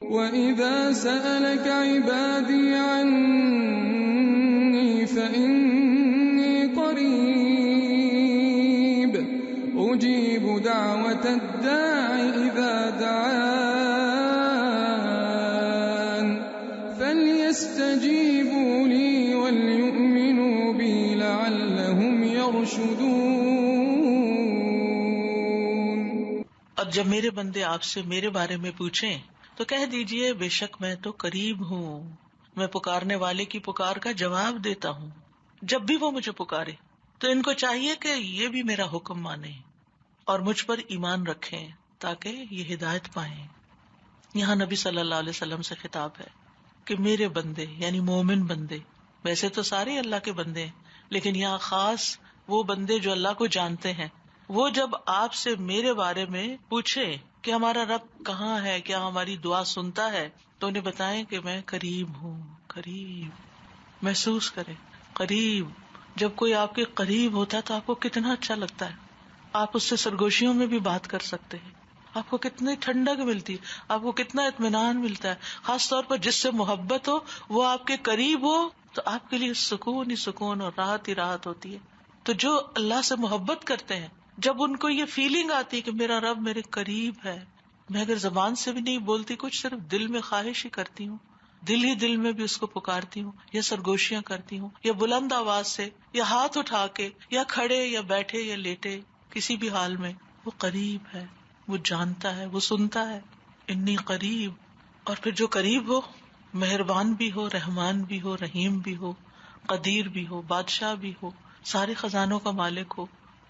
وَإِذَا سَأَلَكَ عِبَادِي عَنِّي فَإِنِّي قَرِيبٌ أُجِيبُ دَعْوَةَ الدَّاعِ إِذَا دَعَانِ فَلْيَسْتَجِيبُوا لِي وَلْيُؤْمِنُوا بِي لَعَلَّهُمْ يَرْشُدُونَ۔ اور جب میرے بندے آپ سے میرے بارے میں پوچھیں تو کہہ دیجئے بے شک میں تو قریب ہوں، میں پکارنے والے کی پکار کا جواب دیتا ہوں جب بھی وہ مجھے پکارے۔ تو ان کو چاہیے کہ یہ بھی میرا حکم مانیں اور مجھ پر ایمان رکھیں تاکہ یہ ہدایت پائیں۔ یہاں نبی صلی اللہ علیہ وسلم سے خطاب ہے کہ میرے بندے یعنی مومن بندے، ویسے تو سارے اللہ کے بندے ہیں لیکن یہاں خاص وہ بندے جو اللہ کو جانتے ہیں، وہ جب آپ سے میرے بارے میں پوچھیں کہ ہمارا رب کہاں ہے، کیا ہماری دعا سنتا ہے، تو انہیں بتائیں کہ میں قریب ہوں۔ قریب محسوس کریں، قریب۔ جب کوئی آپ کے قریب ہوتا ہے تو آپ کو کتنا اچھا لگتا ہے، آپ اس سے سرگوشیوں میں بھی بات کر سکتے ہیں، آپ کو کتنی ٹھنڈک ملتی ہے، آپ کو کتنا اطمینان ملتا ہے۔ خاص طور پر جس سے محبت ہو وہ آپ کے قریب ہو تو آپ کے لیے سکون ہی سکون اور راحت ہی راحت ہوتی ہے۔ تو جو اللہ سے محبت کرتے ہیں، جب ان کو یہ فیلنگ آتی ہے کہ میرا رب میرے قریب ہے، میں اگر زبان سے بھی نہیں بولتی، کچھ صرف دل میں خواہش ہی کرتی ہوں، دل ہی دل میں بھی اس کو پکارتی ہوں یا سرگوشیاں کرتی ہوں یا بلند آواز سے یا ہاتھ اٹھا کے یا کھڑے یا بیٹھے یا لیٹے، کسی بھی حال میں وہ قریب ہے، وہ جانتا ہے، وہ سنتا ہے۔ انی قریب۔ اور پھر جو قریب ہو، مہربان بھی ہو، رحمان بھی ہو، رحیم بھی ہو، قدیر بھی ہو، بادشاہ بھی ہو، سارے خزانوں کا مالک ہو،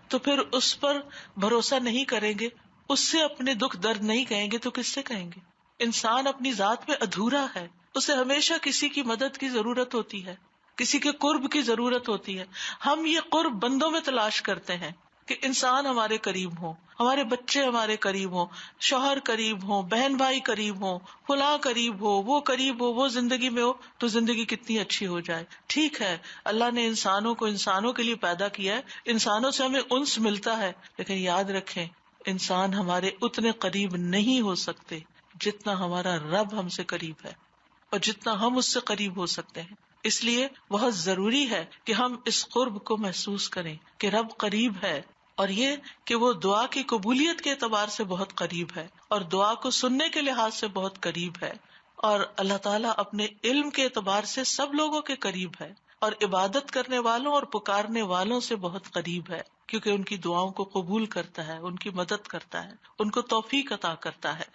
تو پھر اس پر بھروسہ نہیں کریں گے، اس سے اپنے دکھ درد نہیں کہیں گے تو کس سے کہیں گے؟ انسان اپنی ذات میں ادھورا ہے، اسے ہمیشہ کسی کی مدد کی ضرورت ہوتی ہے، کسی کے قرب کی ضرورت ہوتی ہے۔ ہم یہ قرب بندوں میں تلاش کرتے ہیں کہ انسان ہمارے قریب ہوں، ہمارے بچے ہمارے قریب ہوں، شوہر قریب ہوں، بہن بھائی قریب ہوں، فلاں قریب ہو، وہ قریب ہو، وہ زندگی میں ہو تو زندگی کتنی اچھی ہو جائے۔ ٹھیک ہے، اللہ نے انسانوں کو انسانوں کے لیے پیدا کیا ہے، انسانوں سے ہمیں انس ملتا ہے، لیکن یاد رکھیں انسان ہمارے اتنے قریب نہیں ہو سکتے جتنا ہمارا رب ہم سے قریب ہے اور جتنا ہم اس سے قریب ہو سکتے ہیں۔ اس لیے بہت ضروری ہے کہ ہم اس قرب کو محسوس کریں کہ رب قریب ہے، اور یہ کہ وہ دعا کی قبولیت کے اعتبار سے بہت قریب ہے اور دعا کو سننے کے لحاظ سے بہت قریب ہے، اور اللہ تعالیٰ اپنے علم کے اعتبار سے سب لوگوں کے قریب ہے اور عبادت کرنے والوں اور پکارنے والوں سے بہت قریب ہے، کیونکہ ان کی دعاؤں کو قبول کرتا ہے، ان کی مدد کرتا ہے، ان کو توفیق عطا کرتا ہے۔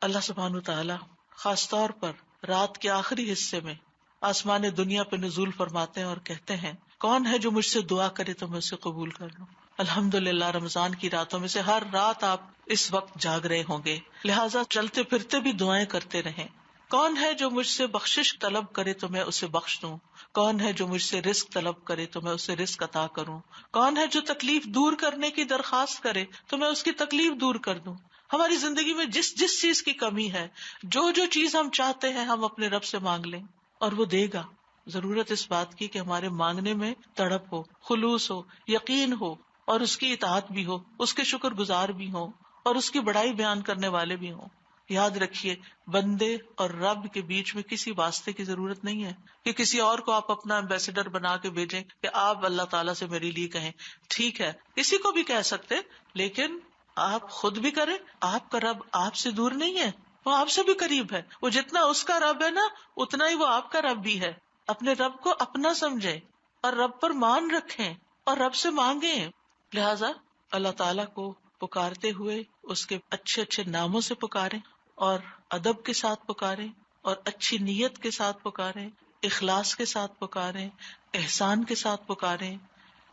اللہ سبحانہ وتعالیٰ خاص طور پر رات کے آخری حصے میں آسمان دنیا پہ نزول فرماتے ہیں اور کہتے ہیں کون ہے جو مجھ سے دعا کرے تو میں اسے قبول کر لوں۔ الحمدللہ رمضان کی راتوں میں سے ہر رات آپ اس وقت جاگ رہے ہوں گے، لہٰذا چلتے پھرتے بھی دعائیں کرتے رہیں۔ کون ہے جو مجھ سے بخشش طلب کرے تو میں اسے بخش دوں، کون ہے جو مجھ سے رزق طلب کرے تو میں اسے رزق عطا کروں، کون ہے جو تکلیف دور کرنے کی درخواست کرے تو میں اس کی تکلیف دور کر دوں۔ ہماری زندگی میں جس جس چیز کی کمی ہے، جو جو چیز ہم چاہتے ہیں، ہم اپنے رب سے مانگ لیں اور وہ دے گا۔ ضرورت اس بات کی کہ ہمارے مانگنے میں تڑپ ہو، خلوص ہو، یقین ہو، اور اس کی اطاعت بھی ہو، اس کے شکر گزار بھی ہوں اور اس کی بڑائی بیان کرنے والے بھی ہوں۔ یاد رکھیے بندے اور رب کے بیچ میں کسی واسطے کی ضرورت نہیں ہے کہ کسی اور کو آپ اپنا ایمبیسڈر بنا کے بھیجیں کہ آپ اللہ تعالیٰ سے میرے لیے کہیں۔ ٹھیک ہے، کسی کو بھی کہہ سکتے، لیکن آپ خود بھی کریں۔ آپ کا رب آپ سے دور نہیں ہے، وہ آپ سے بھی قریب ہے۔ وہ جتنا اس کا رب ہے نا، اتنا ہی وہ آپ کا رب بھی ہے۔ اپنے رب کو اپنا سمجھیں اور رب پر مان رکھیں اور رب سے مانگیں۔ لہٰذا اللہ تعالیٰ کو پکارتے ہوئے اس کے اچھے اچھے ناموں سے پکاریں اور ادب کے ساتھ پکاریں اور اچھی نیت کے ساتھ پکاریں، اخلاص کے ساتھ پکاریں، احسان کے ساتھ پکاریں۔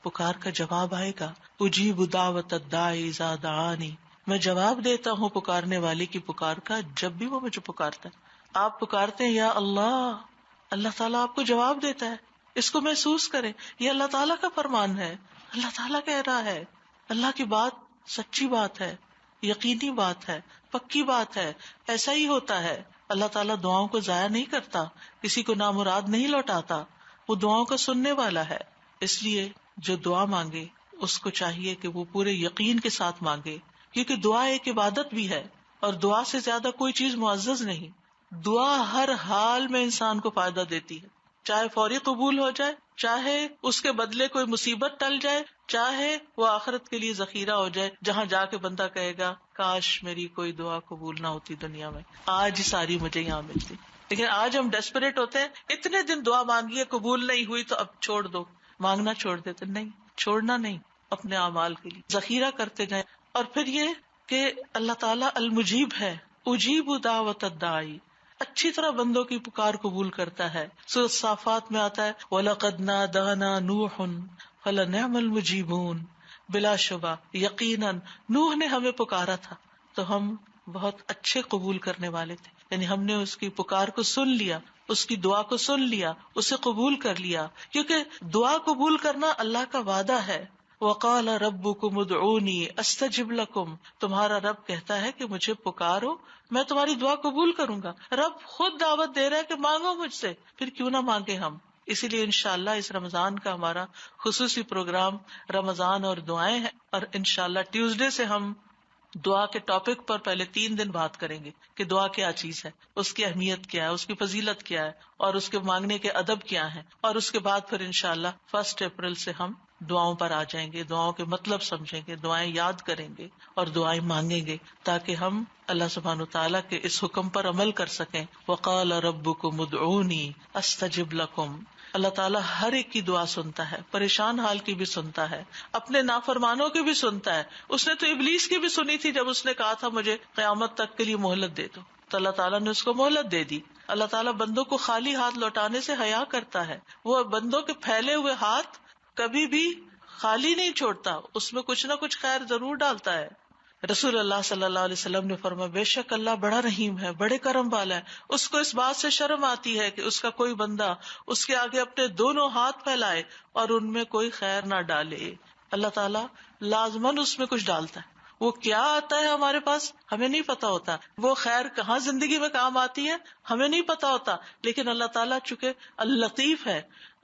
پکار کا جواب آئے گا، اجیب دعوت الداعی اذا دعانی، میں جواب دیتا ہوں پکارنے والے کی پکار کا جب بھی وہ مجھے پکارتا ہے۔ آپ پکارتے ہیں یا اللہ، اللہ تعالیٰ آپ کو جواب دیتا ہے۔ اس کو محسوس کریں، یہ اللہ تعالیٰ کا فرمان ہے، اللہ تعالیٰ کہہ رہا ہے، اللہ کی بات سچی بات ہے، یقینی بات ہے، پکی بات ہے، ایسا ہی ہوتا ہے۔ اللہ تعالیٰ دعاؤں کو ضائع نہیں کرتا، کسی کو نامراد نہیں لوٹاتا، وہ دعاؤں کو سننے والا ہے۔ اس لیے جو دعا مانگے اس کو چاہیے کہ وہ پورے یقین کے ساتھ مانگے، کیونکہ دعا ایک عبادت بھی ہے۔ اور دعا سے زیادہ کوئی چیز معزز نہیں. دعا ہر حال میں انسان کو فائدہ دیتی ہے، چاہے فوری قبول ہو جائے، چاہے اس کے بدلے کوئی مصیبت ٹل جائے، چاہے وہ آخرت کے لیے ذخیرہ ہو جائے، جہاں جا کے بندہ کہے گا کاش میری کوئی دعا قبول نہ ہوتی دنیا میں، آج ہی ساری مجھے یہاں ملتی. لیکن آج ہم ڈیسپریٹ ہوتے ہیں، اتنے دن دعا مانگی ہے قبول نہیں ہوئی تو اب چھوڑ دو، مانگنا چھوڑ دیتے. نہیں، چھوڑنا نہیں، اپنے اعمال کے لیے ذخیرہ کرتے جائیں. اور پھر یہ کہ اللہ تعالیٰ المجیب ہے، اجیب دعوت الداعی، اچھی طرح بندوں کی پکار قبول کرتا ہے. سورۃ صافات میں آتا ہے وَلَقَدْ نَادَانَا نُوحٌ فَلَنِعْمَ الْمُجِيبُونَ، بلا شبہ یقیناً نوح نے ہمیں پکارا تھا تو ہم بہت اچھے قبول کرنے والے تھے. یعنی ہم نے اس کی پکار کو سن لیا، اس کی دعا کو سن لیا، اسے قبول کر لیا، کیونکہ دعا قبول کرنا اللہ کا وعدہ ہے. وقال ربکم ادعونی استجب لکم، تمہارا رب کہتا ہے کہ مجھے پکارو میں تمہاری دعا قبول کروں گا. رب خود دعوت دے رہا ہے کہ مانگو مجھ سے، پھر کیوں نہ مانگے ہم. اسی لیے انشاءاللہ اس رمضان کا ہمارا خصوصی پروگرام رمضان اور دعائیں ہیں، اور انشاءاللہ ٹیوزڈے سے ہم دعا کے ٹاپک پر پہلے 3 دن بات کریں گے کہ دعا کیا چیز ہے، اس کی اہمیت کیا ہے، اس کی فضیلت کیا ہے، اور اس کے مانگنے کے ادب کیا ہیں. اور اس کے بعد پھر انشاءاللہ 1 اپریل سے ہم دعاؤں پر آ جائیں گے، دعاؤں کے مطلب سمجھیں گے، دعائیں یاد کریں گے اور دعائیں مانگیں گے تاکہ ہم اللہ سبحانہ وتعالیٰ کے اس حکم پر عمل کر سکیں. وقال ربکم ادعونی استجب لکم. اللہ تعالیٰ ہر ایک کی دعا سنتا ہے، پریشان حال کی بھی سنتا ہے، اپنے نافرمانوں کی بھی سنتا ہے. اس نے تو ابلیس کی بھی سنی تھی جب اس نے کہا تھا مجھے قیامت تک کے لیے مہلت دے دو، تو اللہ تعالیٰ نے اس کو مہلت دے دی. اللہ تعالیٰ بندوں کو خالی ہاتھ لوٹانے سے حیا کرتا ہے، وہ بندوں کے پھیلے ہوئے ہاتھ کبھی بھی خالی نہیں چھوڑتا، اس میں کچھ نہ کچھ خیر ضرور ڈالتا ہے. رسول اللہ صلی اللہ علیہ وسلم نے فرمایا بے شک اللہ بڑا رحیم ہے، بڑے کرم والا ہے، اس کو اس بات سے شرم آتی ہے کہ اس کا کوئی بندہ اس کے آگے اپنے دونوں ہاتھ پھیلائے اور ان میں کوئی خیر نہ ڈالے. اللہ تعالیٰ لازماً اس میں کچھ ڈالتا ہے، وہ کیا آتا ہے ہمارے پاس ہمیں نہیں پتا ہوتا، وہ خیر کہاں زندگی میں کام آتی ہے ہمیں نہیں پتا ہوتا، لیکن اللہ تعالیٰ چونکہ اللطیف ہے،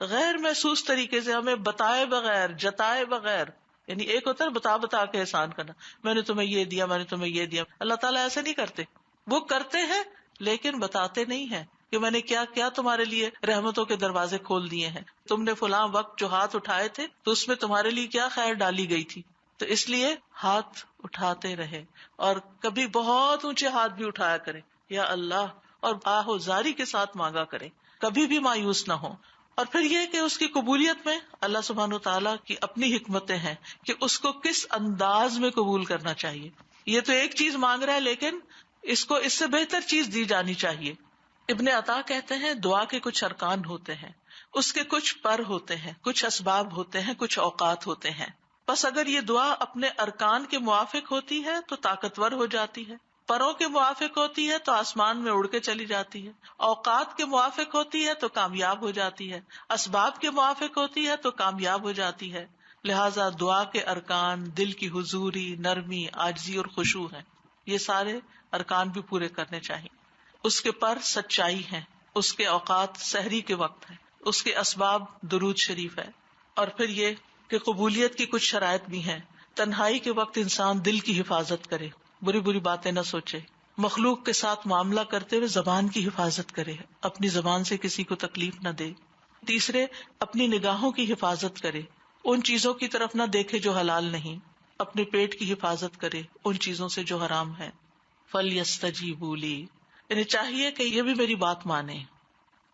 غیر محسوس طریقے سے ہمیں بتائے بغیر، جتائے بغیر، یعنی ایک ہوتا ہے بتا کے احسان کرنا، میں نے تمہیں یہ دیا، میں نے تمہیں یہ دیا. اللہ تعالیٰ ایسے نہیں کرتے، وہ کرتے ہیں لیکن بتاتے نہیں ہیں کہ میں نے کیا کیا تمہارے لیے رحمتوں کے دروازے کھول دیے ہیں، تم نے فلاں وقت جو ہاتھ اٹھائے تھے تو اس میں تمہارے لیے کیا خیر ڈالی گئی تھی. تو اس لیے ہاتھ اٹھاتے رہے اور کبھی بہت اونچے ہاتھ بھی اٹھایا کرے یا اللہ، اور آہوزاری کے ساتھ مانگا کرے، کبھی بھی مایوس نہ ہو. اور پھر یہ کہ اس کی قبولیت میں اللہ سبحانہ وتعالیٰ کی اپنی حکمتیں ہیں کہ اس کو کس انداز میں قبول کرنا چاہیے. یہ تو ایک چیز مانگ رہا ہے لیکن اس کو اس سے بہتر چیز دی جانی چاہیے. ابن عطا کہتے ہیں دعا کے کچھ ارکان ہوتے ہیں، اس کے کچھ پر ہوتے ہیں، کچھ اسباب ہوتے ہیں، کچھ اوقات ہوتے ہیں. بس اگر یہ دعا اپنے ارکان کے موافق ہوتی ہے تو طاقتور ہو جاتی ہے، پروں کے موافق ہوتی ہے تو آسمان میں اڑ کے چلی جاتی ہے، اوقات کے موافق ہوتی ہے تو کامیاب ہو جاتی ہے، اسباب کے موافق ہوتی ہے تو کامیاب ہو جاتی ہے. لہٰذا دعا کے ارکان دل کی حضوری، نرمی، عاجزی اور خشوع ہیں. یہ سارے ارکان بھی پورے کرنے چاہیے. اس کے پر سچائی ہے، اس کے اوقات سحری کے وقت ہے، اس کے اسباب درود شریف ہے. اور پھر یہ کہ قبولیت کی کچھ شرائط بھی ہیں. تنہائی کے وقت انسان دل کی حفاظت کرے، بری بری باتیں نہ سوچے، مخلوق کے ساتھ معاملہ کرتے ہوئے زبان کی حفاظت کرے، اپنی زبان سے کسی کو تکلیف نہ دے. تیسرے، اپنی نگاہوں کی حفاظت کرے، ان چیزوں کی طرف نہ دیکھے جو حلال نہیں. اپنے پیٹ کی حفاظت کرے ان چیزوں سے جو حرام ہے. فَلْيَسْتَجِيبُوا لِي، انہیں چاہیے کہ یہ بھی میری بات مانیں،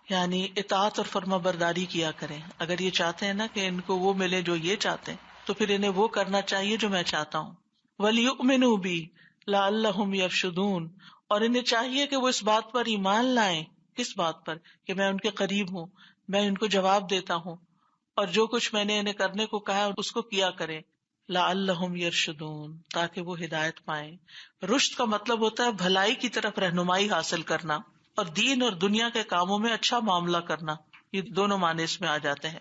یعنی اطاعت اور فرما برداری کیا کریں. اگر یہ چاہتے ہیں نا کہ ان کو وہ ملے جو یہ چاہتے ہیں تو پھر انہیں وہ کرنا چاہیے جو میں چاہتا ہوں. وَلْيُؤْمِنُوا بِي لَعَلَّهُمْ يَرْشُدُونَ، اور انہیں چاہیے کہ وہ اس بات پر ایمان لائیں. کس بات پر؟ کہ میں ان کے قریب ہوں، میں ان کو جواب دیتا ہوں، اور جو کچھ میں نے انہیں کرنے کو کہا اس کو کیا کریں. لَعَلَّهُمْ يَرْشُدُونَ، تاکہ وہ ہدایت پائیں. رشد کا مطلب ہوتا ہے بھلائی کی طرف رہنمائی حاصل کرنا اور دین اور دنیا کے کاموں میں اچھا معاملہ کرنا. یہ دونوں معنی اس میں آ جاتے ہیں.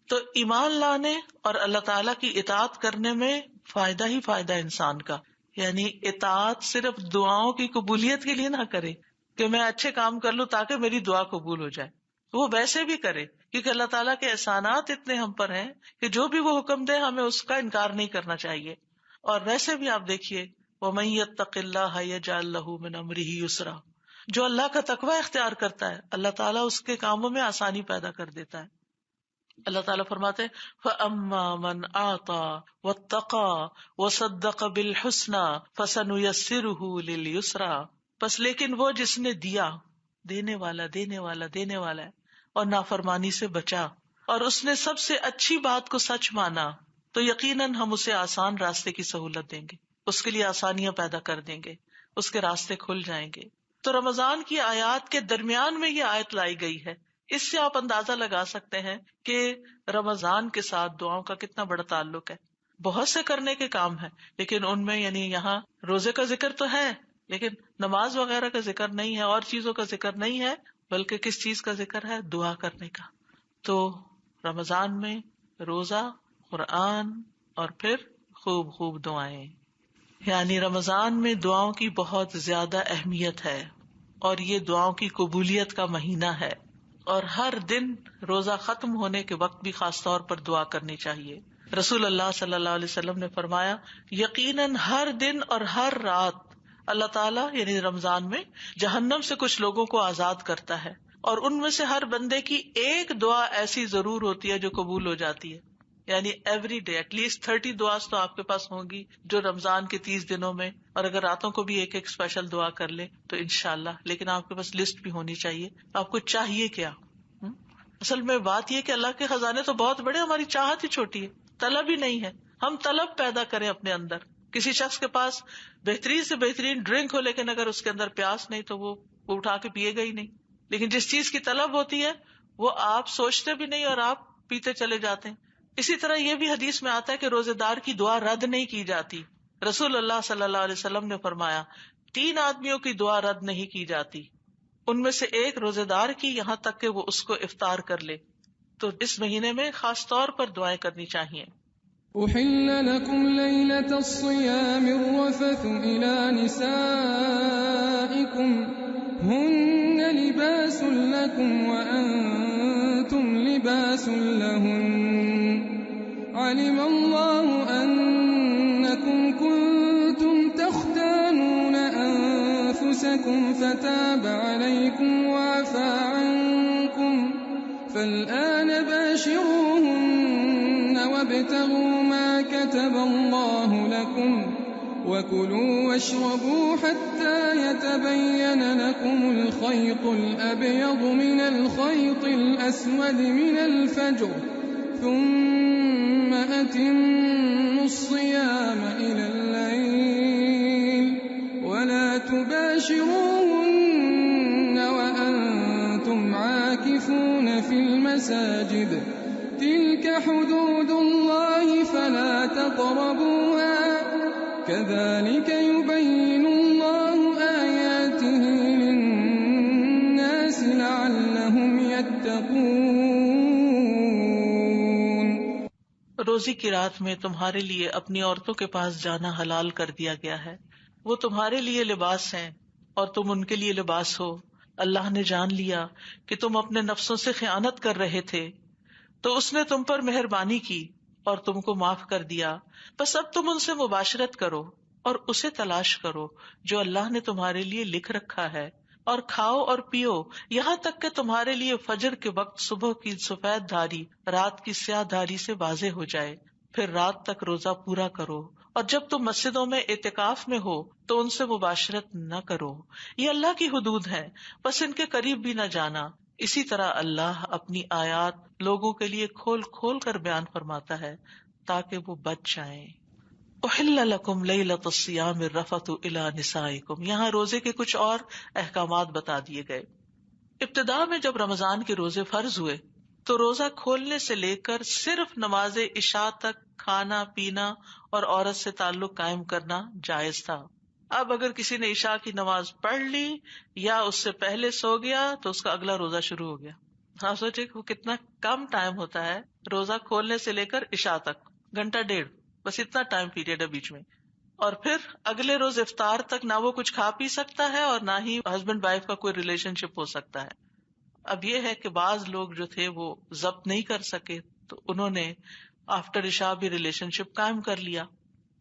تو ایمان لانے اور اللہ تعالیٰ کی اطاعت کرنے میں فائدہ ہی فائدہ انسان کا. یعنی اطاعت صرف دعاؤں کی قبولیت کے لیے نہ کرے کہ میں اچھے کام کر لوں تاکہ میری دعا قبول ہو جائے، وہ ویسے بھی کرے کیونکہ اللہ تعالیٰ کے احسانات اتنے ہم پر ہیں کہ جو بھی وہ حکم دے ہمیں اس کا انکار نہیں کرنا چاہیے. اور ویسے بھی آپ دیکھیے وَمَن يَتَّقِ اللَّهَ يَجْعَل لَّهُ مِنْ أَمْرِهِ يُسْرًا. جو اللہ کا تقوی اختیار کرتا ہے اللہ تعالیٰ اس کے کاموں میں آسانی پیدا کر دیتا ہے. اللہ تعالیٰ فرماتے ہیں فَأَمَّا مَنْ أَعْطَى وَاتَّقَى وَصَدَّقَ بِالْحُسْنَى فَسَنُيَسِّرُهُ لِلْيُسْرَى. بس لیکن وہ جس نے دیا، دینے والا ہے، اور نافرمانی سے بچا اور اس نے سب سے اچھی بات کو سچ مانا تو یقیناً ہم اسے آسان راستے کی سہولت دیں گے، اس کے لیے آسانیاں پیدا کر دیں گے، اس کے راستے کھل جائیں گے. تو رمضان کی آیات کے درمیان میں یہ آیت لائی گئی ہے. اس سے آپ اندازہ لگا سکتے ہیں کہ رمضان کے ساتھ دعاؤں کا کتنا بڑا تعلق ہے. بہت سے کرنے کے کام ہیں لیکن ان میں یعنی یہاں روزے کا ذکر تو ہے لیکن نماز وغیرہ کا ذکر نہیں ہے، اور چیزوں کا ذکر نہیں ہے، بلکہ کس چیز کا ذکر ہے؟ دعا کرنے کا. تو رمضان میں روزہ، قرآن اور پھر خوب خوب دعائیں، یعنی رمضان میں دعاؤں کی بہت زیادہ اہمیت ہے اور یہ دعاؤں کی قبولیت کا مہینہ ہے. اور ہر دن روزہ ختم ہونے کے وقت بھی خاص طور پر دعا کرنی چاہیے. رسول اللہ صلی اللہ علیہ وسلم نے فرمایا یقیناً ہر دن اور ہر رات اللہ تعالیٰ یعنی رمضان میں جہنم سے کچھ لوگوں کو آزاد کرتا ہے اور ان میں سے ہر بندے کی ایک دعا ایسی ضرور ہوتی ہے جو قبول ہو جاتی ہے. یعنی ایوری ڈے ایٹ لیسٹ 30 دعا تو آپ کے پاس ہوں گی جو رمضان کے 30 دنوں میں، اور اگر راتوں کو بھی ایک ایک اسپیشل دعا کر لے تو انشاءاللہ. لیکن آپ کے پاس لسٹ بھی ہونی چاہیے آپ کو چاہیے کیا. اصل میں بات یہ کہ اللہ کے خزانے تو بہت بڑے، ہماری چاہت ہی چھوٹی ہے، طلب ہی نہیں ہے. ہم طلب پیدا کریں اپنے اندر. کسی شخص کے پاس بہترین سے بہترین ڈرنک ہو لیکن اگر اس کے اندر پیاس نہیں تو وہ اٹھا کے پیے گا ہی نہیں. لیکن جس چیز کی طلب ہوتی ہے وہ آپ سوچتے بھی نہیں اور آپ پیتے چلے جاتے ہیں. اسی طرح یہ بھی حدیث میں آتا ہے کہ روزے دار کی دعا رد نہیں کی جاتی. رسول اللہ صلی اللہ علیہ وسلم نے فرمایا 3 آدمیوں کی دعا رد نہیں کی جاتی، ان میں سے ایک روزے دار کی، یہاں تک کہ وہ اس کو افطار کر لے. تو اس مہینے میں خاص طور پر دعائیں کرنی چاہیے. أحل لكم ليلة الصيام الرفث إلى نسائكم هن لباس لكم وأنتم لباس لهن علم الله أنكم كنتم تختانون أنفسكم فتاب عليكم وعفى عنكم فالآن باشروهن وابتغوا ما كتب الله لكم وكلوا واشربوا حتى يتبين لكم الخيط الأبيض من الخيط الأسود من الفجر ثم أتموا الصيام إلى الليل ولا تباشروهن وأنتم عاكفون في المساجد تلك حدود الله فلا تقربوها كذلك يبين الله آياته للناس لعلهم يتقون. روزی کی رات میں تمہارے لیے اپنی عورتوں کے پاس جانا حلال کر دیا گیا ہے. وہ تمہارے لیے لباس ہیں اور تم ان کے لیے لباس ہو. اللہ نے جان لیا کہ تم اپنے نفسوں سے خیانت کر رہے تھے تو اس نے تم پر مہربانی کی اور تم کو معاف کر دیا. بس اب تم ان سے مباشرت کرو اور اسے تلاش کرو جو اللہ نے تمہارے لیے لکھ رکھا ہے، اور کھاؤ اور پیو یہاں تک کہ تمہارے لیے فجر کے وقت صبح کی سفید دھاری رات کی سیاہ دھاری سے واضح ہو جائے. پھر رات تک روزہ پورا کرو، اور جب تم مسجدوں میں اعتکاف میں ہو تو ان سے مباشرت نہ کرو. یہ اللہ کی حدود ہے، بس ان کے قریب بھی نہ جانا. اسی طرح اللہ اپنی آیات لوگوں کے لیے کھول کھول کر بیان فرماتا ہے تاکہ وہ بچ جائیں. احل لکم لیلۃ الصیام الرفث الی نسائکم. یہاں روزے کے کچھ اور احکامات بتا دیے گئے. ابتدا میں جب رمضان کے روزے فرض ہوئے تو روزہ کھولنے سے لے کر صرف نماز عشاء تک کھانا پینا اور عورت سے تعلق قائم کرنا جائز تھا. اب اگر کسی نے عشاء کی نماز پڑھ لی یا اس سے پہلے سو گیا تو اس کا اگلا روزہ شروع ہو گیا. ہاں سوچے وہ کتنا کم ٹائم ہوتا ہے روزہ کھولنے سے لے کر عشاء تک، 1.5 گھنٹہ، بس اتنا ٹائم پیریڈ ہے بیچ میں. اور پھر اگلے روز افطار تک نہ وہ کچھ کھا پی سکتا ہے اور نہ ہی ہسبینڈ وائف کا کوئی ریلیشن شپ ہو سکتا ہے. اب یہ ہے کہ بعض لوگ جو تھے وہ ضبط نہیں کر سکے تو انہوں نے آفٹر عشاء بھی ریلیشن شپ قائم کر لیا.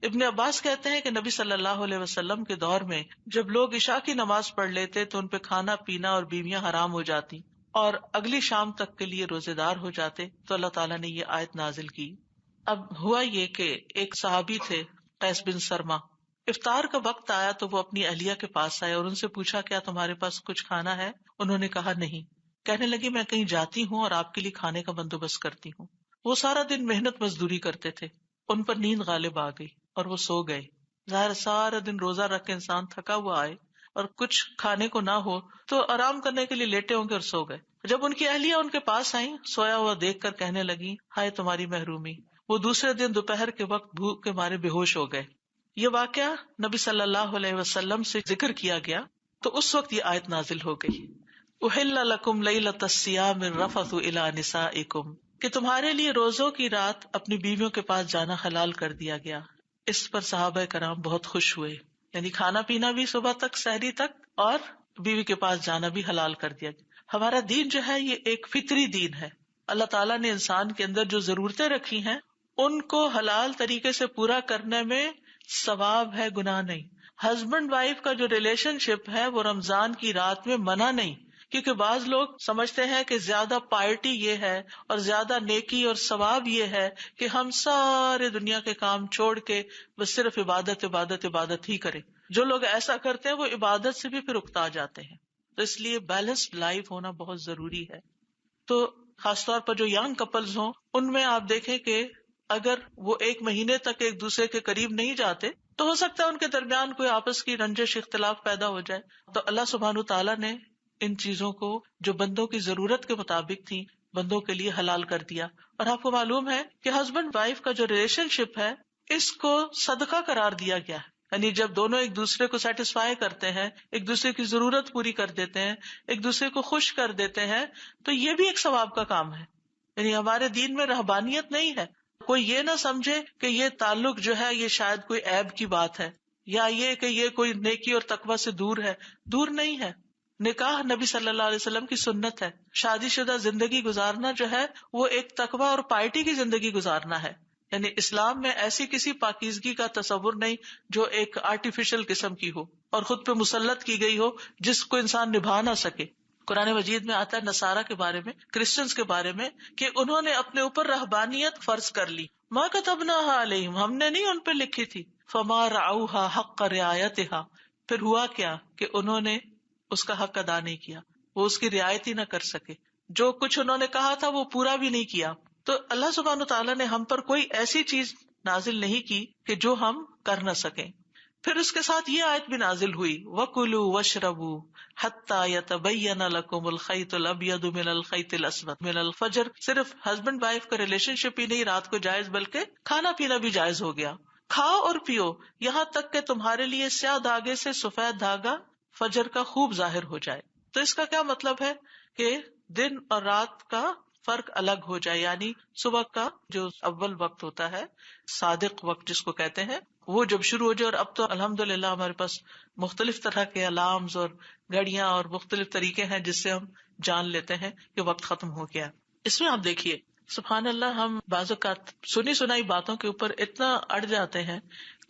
ابن عباس کہتے ہیں کہ نبی صلی اللہ علیہ وسلم کے دور میں جب لوگ عشاء کی نماز پڑھ لیتے تو ان پہ کھانا پینا اور بیویاں حرام ہو جاتی اور اگلی شام تک کے لیے روزے دار ہو جاتے، تو اللہ تعالیٰ نے یہ آیت نازل کی۔ اب ہوا یہ کہ ایک صحابی تھے قیس بن سرما، افطار کا وقت آیا تو وہ اپنی اہلیہ کے پاس آئے اور ان سے پوچھا کیا تمہارے پاس کچھ کھانا ہے؟ انہوں نے کہا نہیں۔ کہنے لگی میں کہیں جاتی ہوں اور آپ کے لیے کھانے کا بندوبست کرتی ہوں۔ وہ سارا دن محنت مزدوری کرتے تھے، ان پر نیند غالب آ گئی اور وہ سو گئے۔ ظاہر سارا دن روزہ رکھ کے انسان تھکا ہوا آئے اور کچھ کھانے کو نہ ہو تو آرام کرنے کے لیے لیٹے ہوں گے اور سو گئے۔ جب ان کی اہلیہ ان کے پاس آئیں، سویا ہوا دیکھ کر کہنے لگی ہائے تمہاری محرومی۔ وہ دوسرے دن دوپہر کے وقت بھوک کے مارے بے ہوش ہو گئے۔ یہ واقعہ نبی صلی اللہ علیہ وسلم سے ذکر کیا گیا تو اس وقت یہ آیت نازل ہو گئی، احل لکم لیلۃ الصیام الرفث الی نسائکم، کہ تمہارے لیے روزوں کی رات اپنی بیویوں کے پاس جانا حلال کر دیا گیا۔ اس پر صحابہ کرام بہت خوش ہوئے، یعنی کھانا پینا بھی صبح تک، سحری تک، اور بیوی کے پاس جانا بھی حلال کر دیا گیا۔ ہمارا دین جو ہے یہ ایک فطری دین ہے۔ اللہ تعالیٰ نے انسان کے اندر جو ضرورتیں رکھی ہیں ان کو حلال طریقے سے پورا کرنے میں ثواب ہے، گناہ نہیں۔ ہسبینڈ وائف کا جو ریلیشن شپ ہے وہ رمضان کی رات میں منع نہیں، کیونکہ بعض لوگ سمجھتے ہیں کہ زیادہ پائرٹی یہ ہے اور زیادہ نیکی اور ثواب یہ ہے کہ ہم سارے دنیا کے کام چھوڑ کے بس صرف عبادت عبادت عبادت ہی کریں۔ جو لوگ ایسا کرتے ہیں وہ عبادت سے بھی پھر اکتا جاتے ہیں، تو اس لیے بیلنسڈ لائف ہونا بہت ضروری ہے۔ تو خاص طور پر جو ینگ کپلز ہوں ان میں آپ دیکھیں کہ اگر وہ ایک مہینے تک ایک دوسرے کے قریب نہیں جاتے تو ہو سکتا ہے ان کے درمیان کوئی آپس کی رنجش اختلاف پیدا ہو جائے۔ تو اللہ سبحانہ تعالیٰ نے ان چیزوں کو جو بندوں کی ضرورت کے مطابق تھی بندوں کے لیے حلال کر دیا۔ اور آپ کو معلوم ہے کہ ہسبینڈ وائف کا جو ریلیشن شپ ہے اس کو صدقہ قرار دیا گیا ہے، یعنی جب دونوں ایک دوسرے کو سیٹسفائی کرتے ہیں، ایک دوسرے کی ضرورت پوری کر دیتے ہیں، ایک دوسرے کو خوش کر دیتے ہیں، تو یہ بھی ایک ثواب کا کام ہے۔ یعنی ہمارے دین میں رہبانیت نہیں ہے۔ کوئی یہ نہ سمجھے کہ یہ تعلق جو ہے یہ شاید کوئی عیب کی بات ہے، یا یہ کہ یہ کوئی نیکی اور تقوی سے دور ہے، دور نہیں ہے۔ نکاح نبی صلی اللہ علیہ وسلم کی سنت ہے۔ شادی شدہ زندگی گزارنا جو ہے وہ ایک تقوی اور پائٹی کی زندگی گزارنا ہے۔ یعنی اسلام میں ایسی کسی پاکیزگی کا تصور نہیں جو ایک آرٹیفیشل قسم کی ہو اور خود پہ مسلط کی گئی ہو جس کو انسان نبھا نہ سکے۔ قرآن مجید میں آتا ہے نصارہ کے بارے میں، کرسچنز کے بارے میں، کہ انہوں نے اپنے اوپر رہبانیت فرض کر لی۔ ما کتبناها علیہم، ہم نے نہیں ان پہ لکھی تھی۔ فما رعوها حق رعایتها، پھر ہوا کیا کہ انہوں نے اس کا حق ادا نہیں کیا، وہ اس کی رعایت ہی نہ کر سکے، جو کچھ انہوں نے کہا تھا وہ پورا بھی نہیں کیا۔ تو اللہ سبحانہ تعالیٰ نے ہم پر کوئی ایسی چیز نازل نہیں کی کہ جو ہم کر نہ سکیں۔ پھر اس کے ساتھ یہ آیت بھی نازل ہوئی، وَكُلُوا وَاشْرَبُوا حَتَّى يَتَبَيَّنَ لَكُمُ الْخَيْطُ الْأَبْيَضُ مِنَ الْخَيْطِ الْأَسْوَدِ مِنَ الْفَجْرِ۔ صرف ہسبینڈ وائف کا ریلیشن شپ ہی نہیں رات کو جائز، بلکہ کھانا پینا بھی جائز ہو گیا۔ کھاؤ اور پیو یہاں تک کہ تمہارے لیے سیاہ دھاگے سے سفید دھاگا فجر کا خوب ظاہر ہو جائے۔ تو اس کا کیا مطلب ہے کہ دن اور رات کا فرق الگ ہو جائے، یعنی صبح کا جو اول وقت ہوتا ہے، صادق وقت جس کو کہتے ہیں، وہ جب شروع ہو جائے۔ اور اب تو الحمدللہ ہمارے پاس مختلف طرح کے الارمز اور گھڑیاں اور مختلف طریقے ہیں جس سے ہم جان لیتے ہیں کہ وقت ختم ہو گیا۔ اس میں آپ دیکھیے سبحان اللہ، ہم بعض اوقات سنی سنائی باتوں کے اوپر اتنا اڑ جاتے ہیں۔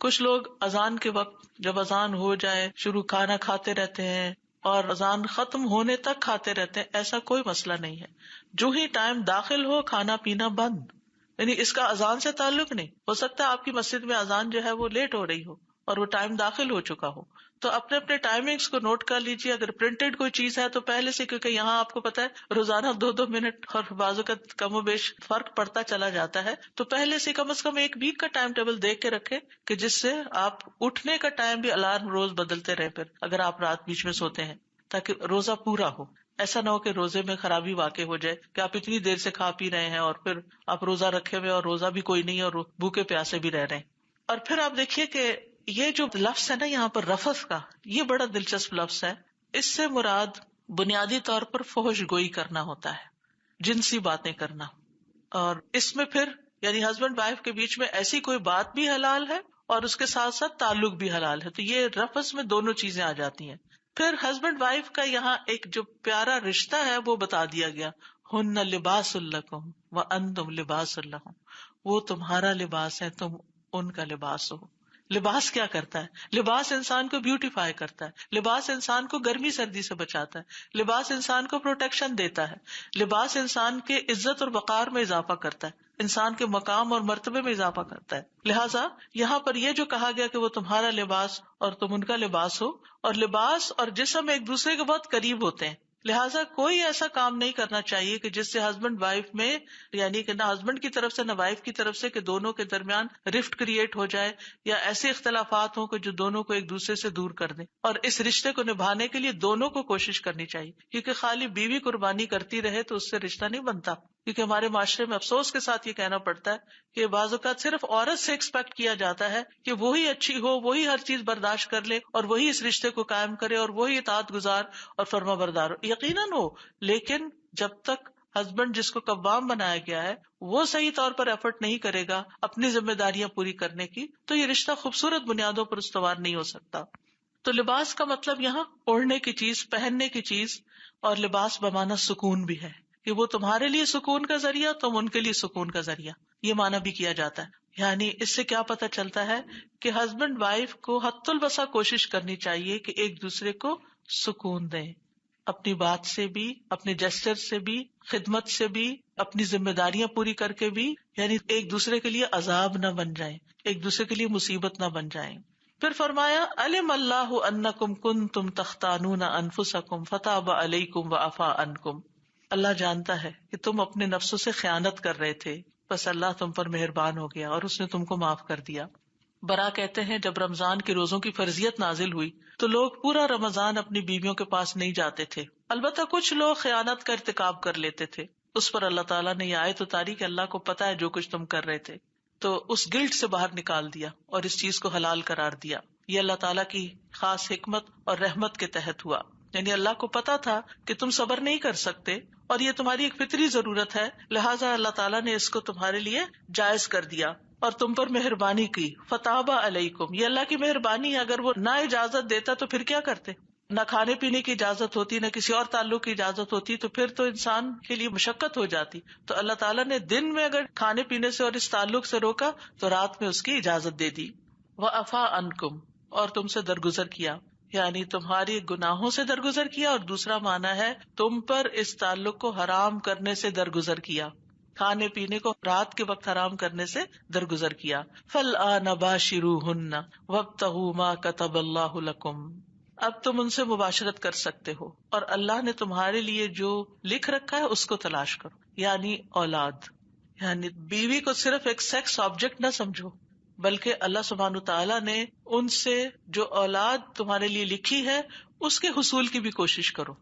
کچھ لوگ اذان کے وقت جب اذان ہو جائے شروع کھانا کھاتے رہتے ہیں اور اذان ختم ہونے تک کھاتے رہتے ہیں۔ ایسا کوئی مسئلہ نہیں ہے، جو ہی ٹائم داخل ہو کھانا پینا بند، یعنی اس کا اذان سے تعلق نہیں۔ ہو سکتا ہے آپ کی مسجد میں اذان جو ہے وہ لیٹ ہو رہی ہو اور وہ ٹائم داخل ہو چکا ہو، تو اپنے اپنے ٹائمنگز کو نوٹ کر لیجیے۔ اگر پرنٹڈ کوئی چیز ہے تو پہلے سے، کیونکہ یہاں آپ کو پتا ہے روزانہ 2-2 منٹ اور بازو کا کم و بیش فرق پڑتا چلا جاتا ہے، تو پہلے سے کم از کم ایک ویک کا ٹائم ٹیبل دیکھ کے رکھے کہ جس سے آپ اٹھنے کا ٹائم بھی الارم روز بدلتے رہے، پھر اگر آپ رات بیچ میں سوتے ہیں، تاکہ روزہ پورا ہو۔ ایسا نہ ہو کہ روزے میں خرابی واقع ہو جائے کہ آپ اتنی دیر سے کھا پی رہے ہیں اور پھر آپ روزہ رکھے ہوئے اور روزہ بھی کوئی نہیں اور بھوکے پیاسے بھی رہ رہے ہیں۔ اور پھر آپ دیکھیے کہ یہ جو لفظ ہے نا یہاں پر رفث کا، یہ بڑا دلچسپ لفظ ہے۔ اس سے مراد بنیادی طور پر فحش گوئی کرنا ہوتا ہے، جنسی باتیں کرنا، اور اس میں پھر یعنی ہسبینڈ وائف کے بیچ میں ایسی کوئی بات بھی حلال ہے اور اس کے ساتھ ساتھ تعلق بھی حلال ہے۔ تو یہ رفث میں دونوں چیزیں آ جاتی ہیں۔ پھر ہسبینڈ وائف کا یہاں ایک جو پیارا رشتہ ہے وہ بتا دیا گیا، ہن لباس لکم وانتم لباس لہم، وہ تمہارا لباس ہے، تم ان کا لباس ہو۔ لباس کیا کرتا ہے؟ لباس انسان کو بیوٹیفائی کرتا ہے، لباس انسان کو گرمی سردی سے بچاتا ہے، لباس انسان کو پروٹیکشن دیتا ہے، لباس انسان کے عزت اور وقار میں اضافہ کرتا ہے، انسان کے مقام اور مرتبے میں اضافہ کرتا ہے۔ لہٰذا یہاں پر یہ جو کہا گیا کہ وہ تمہارا لباس اور تم ان کا لباس ہو، اور لباس اور جسم ایک دوسرے کے بہت قریب ہوتے ہیں، لہٰذا کوئی ایسا کام نہیں کرنا چاہیے کہ جس سے ہسبینڈ وائف میں، یعنی کہ نہ ہسبینڈ کی طرف سے نہ وائف کی طرف سے، کہ دونوں کے درمیان رفٹ کریٹ ہو جائے یا ایسے اختلافات ہوں کہ جو دونوں کو ایک دوسرے سے دور کر دیں۔ اور اس رشتے کو نبھانے کے لیے دونوں کو کوشش کرنی چاہیے، کیونکہ خالی بیوی قربانی کرتی رہے تو اس سے رشتہ نہیں بنتا۔ کیونکہ ہمارے معاشرے میں افسوس کے ساتھ یہ کہنا پڑتا ہے کہ بعض اوقات صرف عورت سے ایکسپیکٹ کیا جاتا ہے کہ وہی اچھی ہو، وہی ہر چیز برداشت کر لے اور وہی اس رشتے کو قائم کرے اور وہی اطاعت گزار اور فرما بردار ہو۔ یقیناً ہو، لیکن جب تک ہسبینڈ جس کو قوام بنایا گیا ہے وہ صحیح طور پر ایفرٹ نہیں کرے گا اپنی ذمہ داریاں پوری کرنے کی، تو یہ رشتہ خوبصورت بنیادوں پر استوار نہیں ہو سکتا۔ تو لباس کا مطلب یہاں اوڑھنے کی چیز، پہننے کی چیز، اور لباس بمانا سکون بھی ہے کہ وہ تمہارے لیے سکون کا ذریعہ، تم ان کے لیے سکون کا ذریعہ، یہ معنی بھی کیا جاتا ہے۔ یعنی اس سے کیا پتہ چلتا ہے کہ ہسبینڈ وائف کو حد الوسع کوشش کرنی چاہیے کہ ایک دوسرے کو سکون دیں، اپنی بات سے بھی، اپنے جسچر سے بھی، خدمت سے بھی، اپنی ذمہ داریاں پوری کر کے بھی، یعنی ایک دوسرے کے لیے عذاب نہ بن جائیں، ایک دوسرے کے لیے مصیبت نہ بن جائیں۔ پھر فرمایا علم اللہ انکم کنتم تختانون انفسکم فتاب علیکم وعفا عنکم، اللہ جانتا ہے کہ تم اپنے نفسوں سے خیانت کر رہے تھے، بس اللہ تم پر مہربان ہو گیا اور اس نے تم کو معاف کر دیا۔ برا کہتے ہیں جب رمضان کے روزوں کی فرضیت نازل ہوئی تو لوگ پورا رمضان اپنی بیویوں کے پاس نہیں جاتے تھے، البتہ کچھ لوگ خیانت کا ارتکاب کر لیتے تھے، اس پر اللہ تعالیٰ نے یہ آیت اتاری کہ اللہ کو پتا ہے جو کچھ تم کر رہے تھے، تو اس گلٹ سے باہر نکال دیا اور اس چیز کو حلال قرار دیا۔ یہ اللہ تعالیٰ کی خاص حکمت اور رحمت کے تحت ہوا، یعنی اللہ کو پتا تھا کہ تم صبر نہیں کر سکتے اور یہ تمہاری ایک فطری ضرورت ہے، لہٰذا اللہ تعالیٰ نے اس کو تمہارے لیے جائز کر دیا اور تم پر مہربانی کی۔ فتاب علیکم، یہ اللہ کی مہربانی ہے، اگر وہ نہ اجازت دیتا تو پھر کیا کرتے؟ نہ کھانے پینے کی اجازت ہوتی، نہ کسی اور تعلق کی اجازت ہوتی، تو پھر تو انسان کے لیے مشقت ہو جاتی۔ تو اللہ تعالیٰ نے دن میں اگر کھانے پینے سے اور اس تعلق سے روکا تو رات میں اس کی اجازت دے دی۔ وعفا عنکم، اور تم سے درگزر کیا، یعنی تمہاری گناہوں سے درگزر کیا، اور دوسرا معنی ہے تم پر اس تعلق کو حرام کرنے سے درگزر کیا، کھانے پینے کو رات کے وقت حرام کرنے سے درگزر کیا۔ فالآن باشروہن وابتغوا ما كتب اللہ لکم، اب تم ان سے مباشرت کر سکتے ہو اور اللہ نے تمہارے لیے جو لکھ رکھا ہے اس کو تلاش کرو، یعنی اولاد۔ یعنی بیوی کو صرف ایک سیکس آبجیکٹ نہ سمجھو، بلکہ اللہ سبحانہ تعالیٰ نے ان سے جو اولاد تمہارے لیے لکھی ہے اس کے حصول کی بھی کوشش کرو۔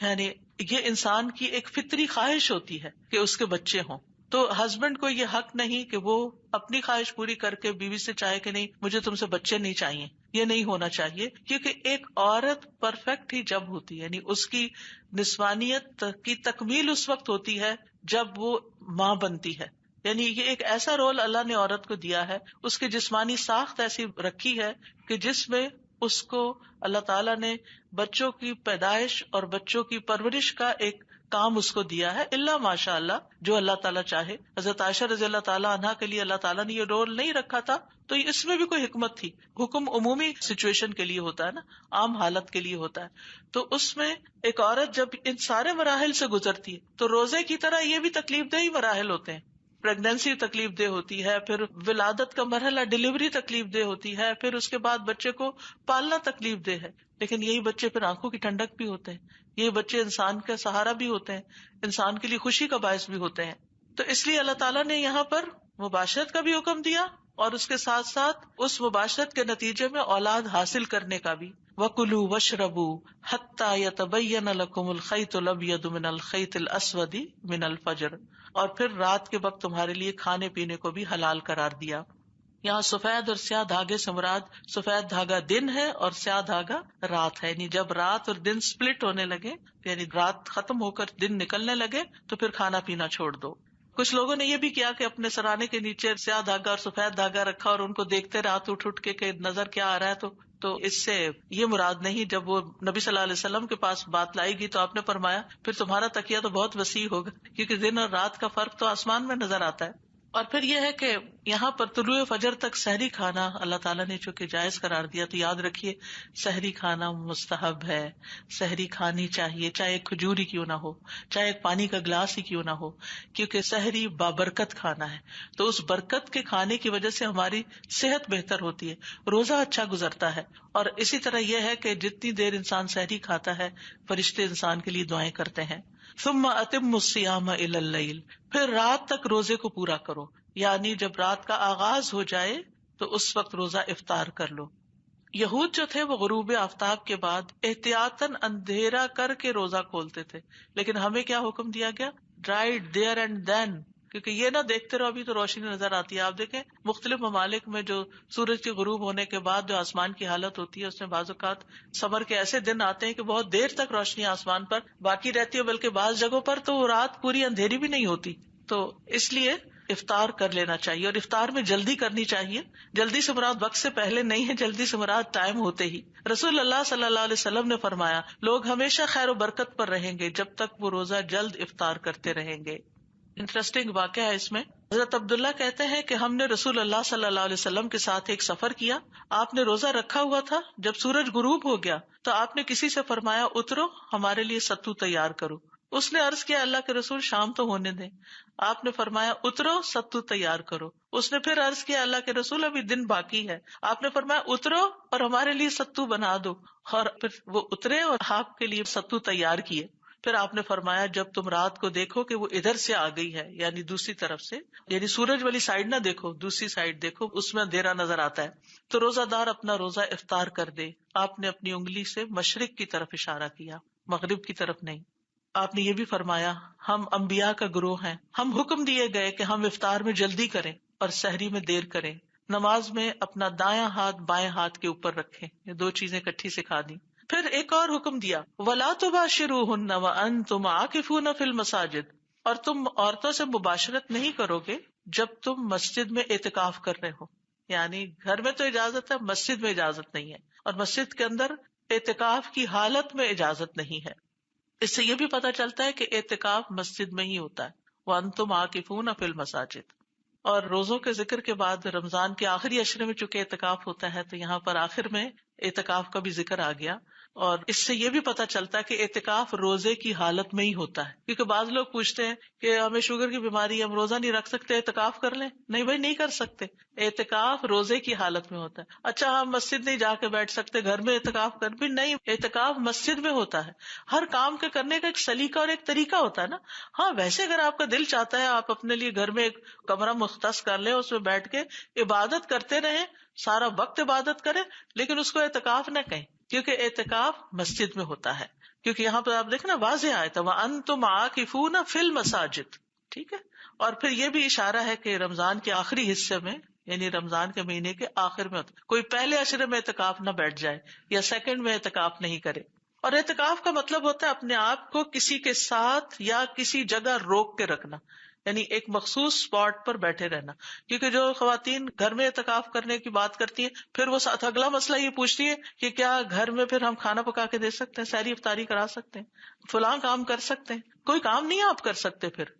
یعنی یہ انسان کی ایک فطری خواہش ہوتی ہے کہ اس کے بچے ہوں، تو ہسبینڈ کو یہ حق نہیں کہ وہ اپنی خواہش پوری کر کے بیوی سے چاہے کہ نہیں مجھے تم سے بچے نہیں چاہیے، یہ نہیں ہونا چاہیے، کیونکہ ایک عورت پرفیکٹ ہی جب ہوتی ہے، یعنی اس کی نسوانیت کی تکمیل اس وقت ہوتی ہے جب وہ ماں بنتی ہے۔ یعنی یہ ایک ایسا رول اللہ نے عورت کو دیا ہے، اس کی جسمانی ساخت ایسی رکھی ہے کہ جس میں اس کو اللہ تعالیٰ نے بچوں کی پیدائش اور بچوں کی پرورش کا ایک کام اس کو دیا ہے، الا ماشاء اللہ جو اللہ تعالیٰ چاہے۔ حضرت عائشہ رضی اللہ تعالیٰ عنہا کے لیے اللہ تعالیٰ نے یہ رول نہیں رکھا تھا، تو اس میں بھی کوئی حکمت تھی۔ حکم عمومی سچویشن کے لیے ہوتا ہے نا، عام حالت کے لیے ہوتا ہے، تو اس میں ایک عورت جب ان سارے مراحل سے گزرتی ہے تو روزے کی طرح یہ بھی تکلیف دہ مراحل ہوتے ہیں۔ پریگنینسی تکلیف دہ ہوتی ہے، پھر ولادت کا مرحلہ ڈیلیوری تکلیف دہ ہوتی ہے، پھر اس کے بعد بچے کو پالنا تکلیف دہ ہے، لیکن یہی بچے پھر آنکھوں کی ٹھنڈک بھی ہوتے ہیں، یہ بچے انسان کا سہارا بھی ہوتے ہیں، انسان کے لیے خوشی کا باعث بھی ہوتے ہیں۔ تو اس لیے اللہ تعالیٰ نے یہاں پر مباشرت کا بھی حکم دیا اور اس کے ساتھ ساتھ اس مباشرت کے نتیجے میں اولاد حاصل کرنے کا بھی۔ وَكُلُوا وَاشْرَبُوا حَتَّى يَتَبَيَّنَ لَكُمُ الْخَيْطُ الْأَبْيَضُ مِنَ الْخَيْطِ الْأَسْوَدِ مِنَ الْفَجْرِ، اور پھر رات کے وقت تمہارے لیے کھانے پینے کو بھی حلال قرار دیا۔ یہاں سفید اور سیاہ دھاگے سے مراد سفید دھاگا دن ہے اور سیاہ دھاگا رات ہے، یعنی جب رات اور دن سپلٹ ہونے لگے، یعنی رات ختم ہو کر دن نکلنے لگے تو پھر کھانا پینا چھوڑ دو۔ کچھ لوگوں نے یہ بھی کیا کہ اپنے سرانے کے نیچے سیاہ دھاگا اور سفید دھاگا رکھا اور ان کو دیکھتے رات اٹھ کے کہ نظر کیا آ رہا ہے، تو اس سے یہ مراد نہیں۔ جب وہ نبی صلی اللہ علیہ وسلم کے پاس بات لائی گئی تو آپ نے فرمایا پھر تمہارا تکیہ تو بہت وسیع ہوگا، کیونکہ دن اور رات کا فرق تو آسمان میں نظر آتا ہے۔ اور پھر یہ ہے کہ یہاں پر طلوع فجر تک سحری کھانا اللہ تعالیٰ نے چونکہ جائز قرار دیا، تو یاد رکھیے سحری کھانا مستحب ہے، سحری کھانی چاہیے، چاہے ایک کھجور ہی کیوں نہ ہو، چاہے ایک پانی کا گلاس ہی کیوں نہ ہو، کیونکہ سحری بابرکت کھانا ہے، تو اس برکت کے کھانے کی وجہ سے ہماری صحت بہتر ہوتی ہے، روزہ اچھا گزرتا ہے. اور اسی طرح یہ ہے کہ جتنی دیر انسان سحری کھاتا ہے فرشتے انسان کے لیے دعائیں کرتے ہیں. ثم اتموا الصیام الی اللیل، پھر رات تک روزے کو پورا کرو، یعنی جب رات کا آغاز ہو جائے تو اس وقت روزہ افطار کر لو. یہود جو تھے وہ غروب آفتاب کے بعد احتیاطاً اندھیرا کر کے روزہ کھولتے تھے، لیکن ہمیں کیا حکم دیا گیا؟ رائٹ دیئر اینڈ دین، کیونکہ یہ نہ دیکھتے رہو ابھی تو روشنی نظر آتی ہے. آپ دیکھیں مختلف ممالک میں جو سورج کے غروب ہونے کے بعد جو آسمان کی حالت ہوتی ہے، اس میں بعض اوقات سمر کے ایسے دن آتے ہیں کہ بہت دیر تک روشنی آسمان پر باقی رہتی ہے، بلکہ بعض جگہوں پر تو رات پوری اندھیری بھی نہیں ہوتی. تو اس لیے افطار کر لینا چاہیے، اور افطار میں جلدی کرنی چاہیے. جلدی سے مراد وقت سے پہلے نہیں ہے، جلدی سے مراد ٹائم ہوتے ہی. رسول اللہ صلی اللہ علیہ وسلم نے فرمایا لوگ ہمیشہ خیر و برکت پر رہیں گے جب تک وہ روزہ جلد افطار کرتے رہیں گے. انٹرسٹنگ واقعہ ہے اس میں. حضرت عبداللہ کہتے ہیں کہ ہم نے رسول اللہ صلی اللہ علیہ وسلم کے ساتھ ایک سفر کیا، آپ نے روزہ رکھا ہوا تھا. جب سورج غروب ہو گیا تو آپ نے کسی سے فرمایا اترو ہمارے لیے ستو تیار کرو. اس نے عرض کیا اللہ کے رسول شام تو ہونے دیں. آپ نے فرمایا اترو ستو تیار کرو. اس نے پھر عرض کیا اللہ کے رسول ابھی دن باقی ہے. آپ نے فرمایا اترو اور ہمارے لیے ستو بنا دو. اور پھر وہ اترے اور آپ کے لیے ستو تیار کیے. پھر آپ نے فرمایا جب تم رات کو دیکھو کہ وہ ادھر سے آ گئی ہے، یعنی دوسری طرف سے، یعنی سورج والی سائڈ نہ دیکھو، دوسری سائڈ دیکھو، اس میں اندھیرا نظر آتا ہے، تو روزہ دار اپنا روزہ افطار کر دے. آپ نے اپنی انگلی سے مشرق کی طرف اشارہ کیا، مغرب کی طرف نہیں. آپ نے یہ بھی فرمایا ہم انبیاء کا گروہ ہیں، ہم حکم دیے گئے کہ ہم افطار میں جلدی کریں اور سحری میں دیر کریں. نماز میں اپنا دایاں ہاتھ بائیں ہاتھ کے اوپر رکھیں. یہ دو چیزیں اکٹھی سکھا دی. پھر ایک اور حکم دیا وَلَا تُبَاشِرُوهُنَّ وَأَنْتُمْ عَاكِفُونَ فِي الْمَسَاجِدِ، اور تم عورتوں سے مباشرت نہیں کرو گے جب تم مسجد میں اعتکاف کر رہے ہو. یعنی گھر میں تو اجازت ہے، مسجد میں اجازت نہیں ہے، اور مسجد کے اندر اعتکاف کی حالت میں اجازت نہیں ہے. اس سے یہ بھی پتہ چلتا ہے کہ اعتکاف مسجد میں ہی ہوتا ہے. وَأَنْتُمْ عَاكِفُونَ فِي الْمَسَاجِدِ. اور روزوں کے ذکر کے بعد رمضان کے آخری عشرے میں چونکہ اعتکاف ہوتا ہے تو یہاں پر آخر میں اعتکاف کا بھی ذکر آ گیا. اور اس سے یہ بھی پتہ چلتا ہے کہ اعتکاف روزے کی حالت میں ہی ہوتا ہے، کیونکہ بعض لوگ پوچھتے ہیں کہ ہمیں شوگر کی بیماری ہے، ہم روزہ نہیں رکھ سکتے، اعتکاف کر لیں. نہیں بھائی، نہیں کر سکتے. اعتکاف روزے کی حالت میں ہوتا ہے. اچھا ہم مسجد نہیں جا کے بیٹھ سکتے، گھر میں اعتکاف کر بھی نہیں. اعتکاف مسجد میں ہوتا ہے. ہر کام کے کرنے کا ایک سلیقہ اور ایک طریقہ ہوتا ہے نا. ہاں ویسے اگر آپ کا دل چاہتا ہے آپ اپنے لیے گھر میں ایک کمرہ مختص کر لیں، اس میں بیٹھ کے عبادت کرتے رہیں، سارا وقت عبادت کریں، لیکن اس کو اعتکاف نہ کہیں، کیونکہ اعتکاف مسجد میں ہوتا ہے. کیونکہ یہاں پہ آپ دیکھیں نا واضح آیا تھا وَأَنْتُمْ عَاكِفُونَ فِي الْمَسَاجِدِ. ٹھیک ہے. اور پھر یہ بھی اشارہ ہے کہ رمضان کے آخری حصے میں، یعنی رمضان کے مہینے کے آخر میں ہوتا، کوئی پہلے عشرے میں اعتکاف نہ بیٹھ جائے یا سیکنڈ میں اعتکاف نہیں کرے. اور اعتکاف کا مطلب ہوتا ہے اپنے آپ کو کسی کے ساتھ یا کسی جگہ روک کے رکھنا، یعنی ایک مخصوص اسپاٹ پر بیٹھے رہنا. کیونکہ جو خواتین گھر میں اعتکاف کرنے کی بات کرتی ہیں پھر وہ ساتھ اگلا مسئلہ یہ پوچھتی ہے کہ کیا گھر میں پھر ہم کھانا پکا کے دے سکتے ہیں، سحری افطاری کرا سکتے ہیں، فلاں کام کر سکتے ہیں. کوئی کام نہیں آپ کر سکتے. پھر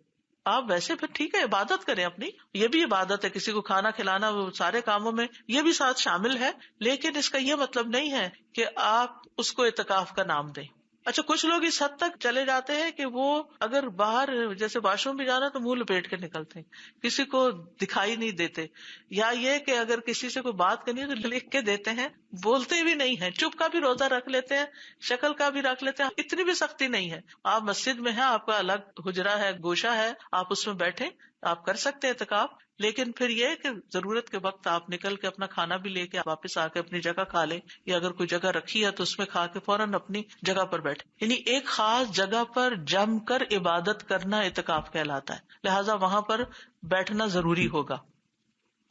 آپ ویسے پھر ٹھیک ہے عبادت کریں اپنی، یہ بھی عبادت ہے، کسی کو کھانا کھلانا وہ سارے کاموں میں یہ بھی ساتھ شامل ہے، لیکن اس کا یہ مطلب نہیں ہے کہ آپ اس کو اعتکاف کا نام دیں. اچھا کچھ لوگ اس حد تک چلے جاتے ہیں کہ وہ اگر باہر جیسے واش روم بھی جانا تو منہ لپیٹ کے نکلتے ہیں، کسی کو دکھائی نہیں دیتے، یا یہ کہ اگر کسی سے کوئی بات کرنی ہے تو لکھ کے دیتے ہیں، بولتے بھی نہیں ہیں، چپ کا بھی روزہ رکھ لیتے ہیں، شکل کا بھی رکھ لیتے ہیں. اتنی بھی سختی نہیں ہے. آپ مسجد میں ہیں، آپ کا الگ حجرہ ہے، گوشہ ہے، آپ اس میں بیٹھے، آپ کر سکتے ہیں اعتکاف. لیکن پھر یہ کہ ضرورت کے وقت آپ نکل کے اپنا کھانا بھی لے کے واپس آ کے اپنی جگہ کھا لیں، یا اگر کوئی جگہ رکھی ہے تو اس میں کھا کے فوراً اپنی جگہ پر بیٹھے. یعنی ایک خاص جگہ پر جم کر عبادت کرنا اعتکاف کہلاتا ہے، لہٰذا وہاں پر بیٹھنا ضروری ہوگا.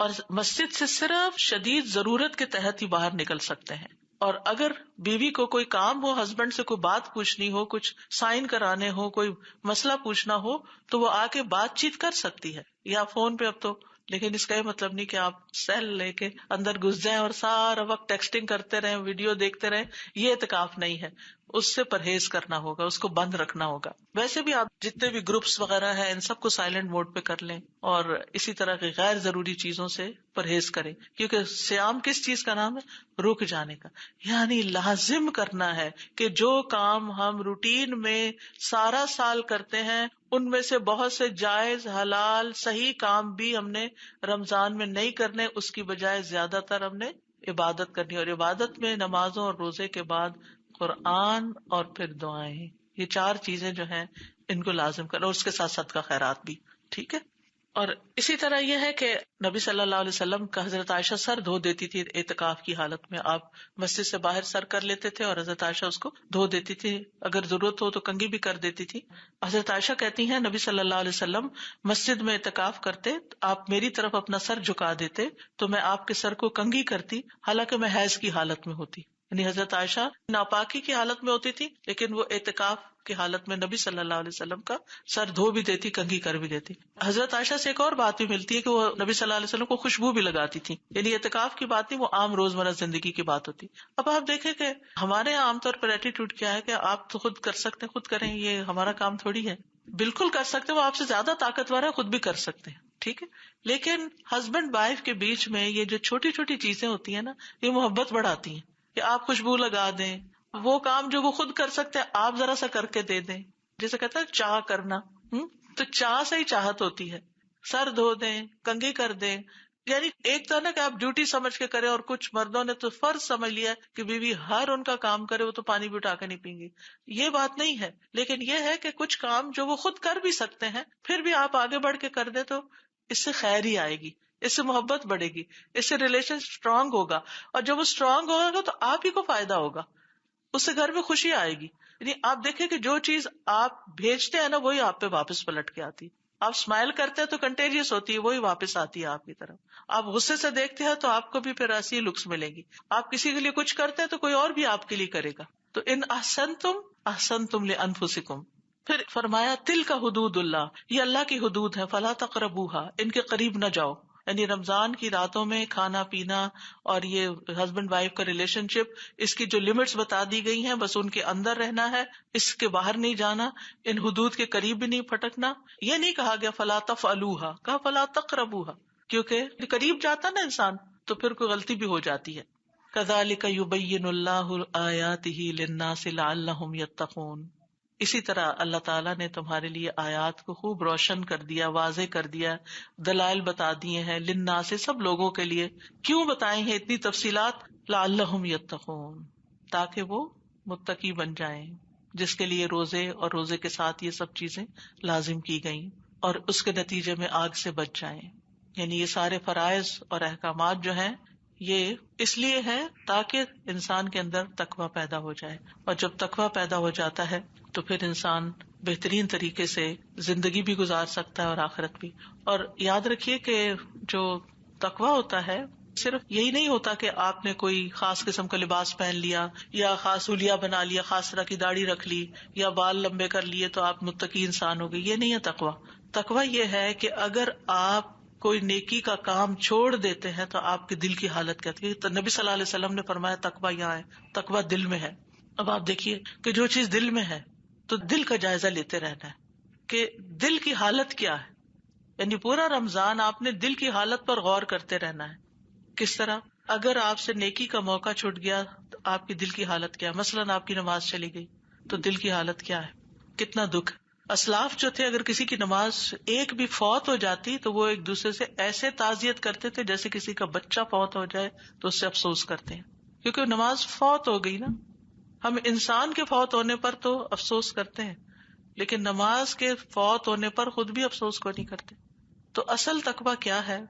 اور مسجد سے صرف شدید ضرورت کے تحت ہی باہر نکل سکتے ہیں. اور اگر بیوی کو کوئی کام ہو، ہسبینڈ سے کوئی بات پوچھنی ہو، کچھ سائن کرانے ہو، کوئی مسئلہ پوچھنا ہو، تو وہ آ کے بات چیت کر سکتی ہے، یا فون پہ اب تو لیکن اس کا یہ مطلب نہیں کہ آپ سیل لے کے اندر گھس جائیں اور سارا وقت ٹیکسٹنگ کرتے رہیں، ویڈیو دیکھتے رہیں. یہ اعتکاف نہیں ہے، اس سے پرہیز کرنا ہوگا، اس کو بند رکھنا ہوگا. ویسے بھی آپ جتنے بھی گروپس وغیرہ ہیں ان سب کو سائلنٹ موڈ پہ کر لیں اور اسی طرح کی غیر ضروری چیزوں سے پرہیز کریں، کیونکہ صیام کس چیز کا نام ہے؟ رک جانے کا. یعنی لازم کرنا ہے کہ جو کام ہم روٹین میں سارا سال کرتے ہیں ان میں سے بہت سے جائز حلال صحیح کام بھی ہم نے رمضان میں نہیں کرنے، اس کی بجائے زیادہ تر ہم نے عبادت کرنی. اور عبادت میں نمازوں اور روزے کے بعد قرآن اور پھر دعائیں، یہ 4 چیزیں جو ہیں ان کو لازم کرنا، اور اس کے ساتھ صدقہ خیرات بھی. ٹھیک ہے. اور اسی طرح یہ ہے کہ نبی صلی اللہ علیہ وسلم کا حضرت عائشہ سر دھو دیتی تھی اعتکاف کی حالت میں. آپ مسجد سے باہر سر کر لیتے تھے اور حضرت عائشہ اس کو دھو دیتی تھی، اگر ضرورت ہو تو کنگھی بھی کر دیتی تھی. حضرت عائشہ کہتی ہیں نبی صلی اللہ علیہ وسلم مسجد میں اعتکاف کرتے، آپ میری طرف اپنا سر جھکا دیتے تو میں آپ کے سر کو کنگھی کرتی، حالانکہ میں حیض کی حالت میں ہوتی. یعنی حضرت عائشہ ناپاکی کی حالت میں ہوتی تھی لیکن وہ اعتکاف کی حالت میں نبی صلی اللہ علیہ وسلم کا سر دھو بھی دیتی، کنگھی کر بھی دیتی. حضرت عائشہ سے ایک اور بات بھی ملتی ہے کہ وہ نبی صلی اللہ علیہ وسلم کو خوشبو بھی لگاتی تھی. یعنی اعتکاف کی بات نہیں، وہ عام روزمرہ زندگی کی بات ہوتی. اب آپ دیکھیں کہ ہمارے یہاں عام طور پر ایٹیٹیوڈ کیا ہے کہ آپ تو خود کر سکتے ہیں، خود کریں، یہ ہمارا کام تھوڑی ہے. بالکل کر سکتے، وہ آپ سے زیادہ طاقتور ہے، خود بھی کر سکتے ہیں. ٹھیک ہے. لیکن ہسبینڈ وائف کے بیچ میں یہ جو چھوٹی چھوٹی چیزیں ہوتی ہیں نا، یہ محبت بڑھاتی ہیں. کہ آپ خوشبو لگا دیں، وہ کام جو وہ خود کر سکتے ہیں آپ ذرا سا کر کے دے دیں. جیسے کہتا ہے چاہ کرنا، تو چاہ سے ہی چاہت ہوتی ہے. سر دھو دیں، کنگھی کر دیں. یعنی ایک تو نا کہ آپ ڈیوٹی سمجھ کے کریں، اور کچھ مردوں نے تو فرض سمجھ لیا کہ بیوی ہر ان کا کام کرے، وہ تو پانی بھی اٹھا کے نہیں پیں گی. یہ بات نہیں ہے. لیکن یہ ہے کہ کچھ کام جو وہ خود کر بھی سکتے ہیں پھر بھی آپ آگے بڑھ کے کر دیں تو اس سے خیر ہی آئے گی، اس سے محبت بڑھے گی، اس سے ریلیشن اسٹرانگ ہوگا. اور جب وہ اسٹرانگ ہوگا تو آپ ہی کو فائدہ ہوگا، اس سے گھر میں خوشی آئے گی. یعنی آپ دیکھیں کہ جو چیز آپ بھیجتے ہیں نا وہی آپ پہ واپس پلٹ کے آتی. آپ اسمائل کرتے ہیں تو کنٹیجیس ہوتی ہے، وہی واپس آتی ہے آپ کی طرف. آپ غصے سے دیکھتے ہیں تو آپ کو بھی پھر ایسی لکس ملیں گی. آپ کسی کے لیے کچھ کرتے ہیں تو کوئی اور بھی آپ کے لیے کرے گا. تو ان احسنتم لانفسکم. پھر فرمایا تلک حدود اللہ، یہ اللہ کی حدود ہے، فلا تقربوها، ان کے قریب نہ جاؤ. یعنی رمضان کی راتوں میں کھانا پینا اور یہ ہسبینڈ وائف کا ریلیشن شپ، اس کی جو لمٹس بتا دی گئی ہیں بس ان کے اندر رہنا ہے، اس کے باہر نہیں جانا، ان حدود کے قریب بھی نہیں پھٹکنا. یہ نہیں کہا گیا فلا تفعلوها، کہا فلا تقربوها، کیونکہ قریب جاتا نا انسان تو پھر کوئی غلطی بھی ہو جاتی ہے. کذالک یبین اللہ آیاتہ للناس لعلہم یتقون. اسی طرح اللہ تعالیٰ نے تمہارے لیے آیات کو خوب روشن کر دیا، واضح کر دیا، دلائل بتا دیے ہیں للناس، سب لوگوں کے لیے. کیوں بتائیں ہیں اتنی تفصیلات؟ لعلہم یتقون، تاکہ وہ متقی بن جائیں، جس کے لیے روزے اور روزے کے ساتھ یہ سب چیزیں لازم کی گئیں اور اس کے نتیجے میں آگ سے بچ جائیں. یعنی یہ سارے فرائض اور احکامات جو ہیں یہ اس لیے ہے تاکہ انسان کے اندر تقویٰ پیدا ہو جائے، اور جب تقویٰ پیدا ہو جاتا ہے تو پھر انسان بہترین طریقے سے زندگی بھی گزار سکتا ہے اور آخرت بھی. اور یاد رکھیے کہ جو تقویٰ ہوتا ہے صرف یہی نہیں ہوتا کہ آپ نے کوئی خاص قسم کا لباس پہن لیا یا خاص حلیہ بنا لیا، خاص طرح کی داڑھی رکھ لی یا بال لمبے کر لیے تو آپ متقی انسان ہو گئے. یہ نہیں ہے تقویٰ. تقویٰ یہ ہے کہ اگر آپ کوئی نیکی کا کام چھوڑ دیتے ہیں تو آپ کے دل کی حالت کیا تھی. تو نبی صلی اللہ علیہ وسلم نے فرمایا تقویٰ یہاں ہے، تقویٰ دل میں ہے. اب آپ دیکھیے کہ جو چیز دل میں ہے تو دل کا جائزہ لیتے رہنا ہے کہ دل کی حالت کیا ہے. یعنی پورا رمضان آپ نے دل کی حالت پر غور کرتے رہنا ہے. کس طرح؟ اگر آپ سے نیکی کا موقع چھوٹ گیا تو آپ کی دل کی حالت کیا ہے. مثلاً آپ کی نماز چلی گئی تو دل کی حالت کیا ہے، کتنا دکھ. اسلاف جو تھے اگر کسی کی نماز ایک بھی فوت ہو جاتی تو وہ ایک دوسرے سے ایسے تعزیت کرتے تھے جیسے کسی کا بچہ فوت ہو جائے تو اس سے افسوس کرتے ہیں، کیونکہ نماز فوت ہو گئی نا. ہم انسان کے فوت ہونے پر تو افسوس کرتے ہیں لیکن نماز کے فوت ہونے پر خود بھی افسوس کو نہیں کرتے. تو اصل تقویٰ کیا ہے؟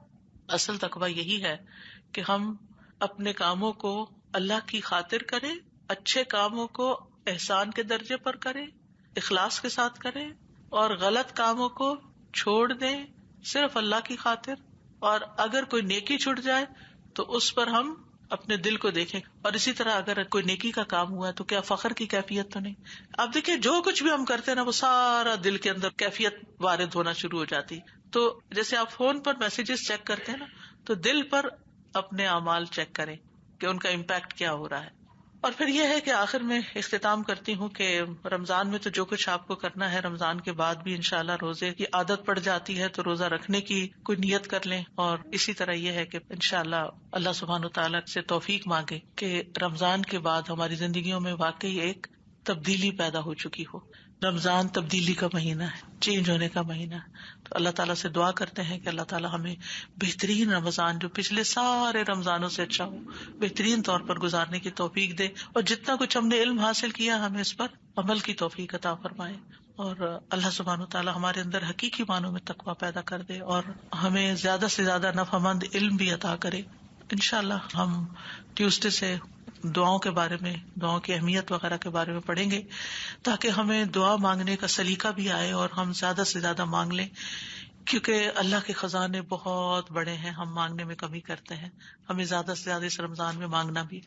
اصل تقویٰ یہی ہے کہ ہم اپنے کاموں کو اللہ کی خاطر کریں، اچھے کاموں کو احسان کے درجے پر کریں، اخلاص کے ساتھ کریں، اور غلط کاموں کو چھوڑ دیں صرف اللہ کی خاطر. اور اگر کوئی نیکی چھوٹ جائے تو اس پر ہم اپنے دل کو دیکھیں. اور اسی طرح اگر کوئی نیکی کا کام ہوا ہے تو کیا فخر کی کیفیت تو نہیں. آپ دیکھیں جو کچھ بھی ہم کرتے ہیں نا وہ سارا دل کے اندر کیفیت وارد ہونا شروع ہو جاتی. تو جیسے آپ فون پر میسجز چیک کرتے ہیں نا تو دل پر اپنے اعمال چیک کریں کہ ان کا امپیکٹ کیا ہو رہا ہے. اور پھر یہ ہے کہ آخر میں اختتام کرتی ہوں کہ رمضان میں تو جو کچھ آپ کو کرنا ہے رمضان کے بعد بھی انشاءاللہ روزے کی عادت پڑ جاتی ہے تو روزہ رکھنے کی کوئی نیت کر لیں. اور اسی طرح یہ ہے کہ انشاءاللہ اللہ سبحانہ وتعالیٰ سے توفیق مانگے کہ رمضان کے بعد ہماری زندگیوں میں واقعی ایک تبدیلی پیدا ہو چکی ہو. رمضان تبدیلی کا مہینہ ہے، چینج ہونے کا مہینہ ہے. تو اللہ تعالیٰ سے دعا کرتے ہیں کہ اللہ تعالیٰ ہمیں بہترین رمضان جو پچھلے سارے رمضانوں سے اچھا ہو بہترین طور پر گزارنے کی توفیق دے. اور جتنا کچھ ہم نے علم حاصل کیا ہمیں اس پر عمل کی توفیق عطا فرمائے. اور اللہ سبحانہ وتعالیٰ ہمارے اندر حقیقی معنوں میں تقویٰ پیدا کر دے اور ہمیں زیادہ سے زیادہ نفع مند علم بھی عطا کرے. انشاءاللہ ہم ٹیوزڈے سے دعاؤں کے بارے میں، دعاؤں کی اہمیت وغیرہ کے بارے میں پڑھیں گے تاکہ ہمیں دعا مانگنے کا سلیقہ بھی آئے اور ہم زیادہ سے زیادہ مانگ لیں، کیونکہ اللہ کے خزانے بہت بڑے ہیں، ہم مانگنے میں کمی کرتے ہیں. ہمیں زیادہ سے زیادہ اس رمضان میں مانگنا بھی.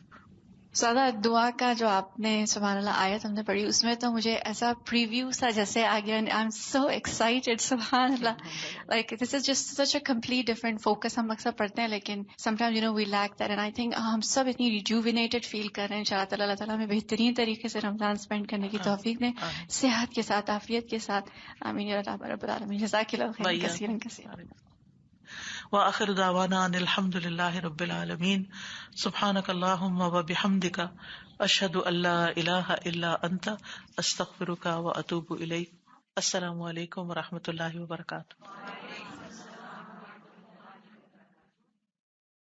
زیادہ دعا کا جو آپ نے سبحان اللہ آیت ہم نے پڑھی اس میں تو مجھے ایسا پریویو سا جیسے آ گیا. آئی ایم سو ایکسائٹیڈ سبحان اللہ. Like this is just such a complete different focus. ہم اکثر پڑھتے ہیں لیکن some time you know we lack that and I think ہم سب اتنی ریجوینیٹڈ فیل کر رہے ہیں. ان شاء اللہ اللہ تعالیٰ ہمیں بہترین طریقے سے رمضان اسپینڈ کرنے کی توفیق دیں، صحت کے ساتھ، عافیت کے ساتھ. آمین یا رب العالمین. جزاک اللہ خیرا کثیرا کثیرا. وآخر دعوانا ان الحمد للہ رب العالمین. سبحانک اللہم وبحمدک اشہد ان لا الہ الا انت استغفرک واتوب الیک. السلام علیکم ورحمۃ اللہ وبرکاتہ.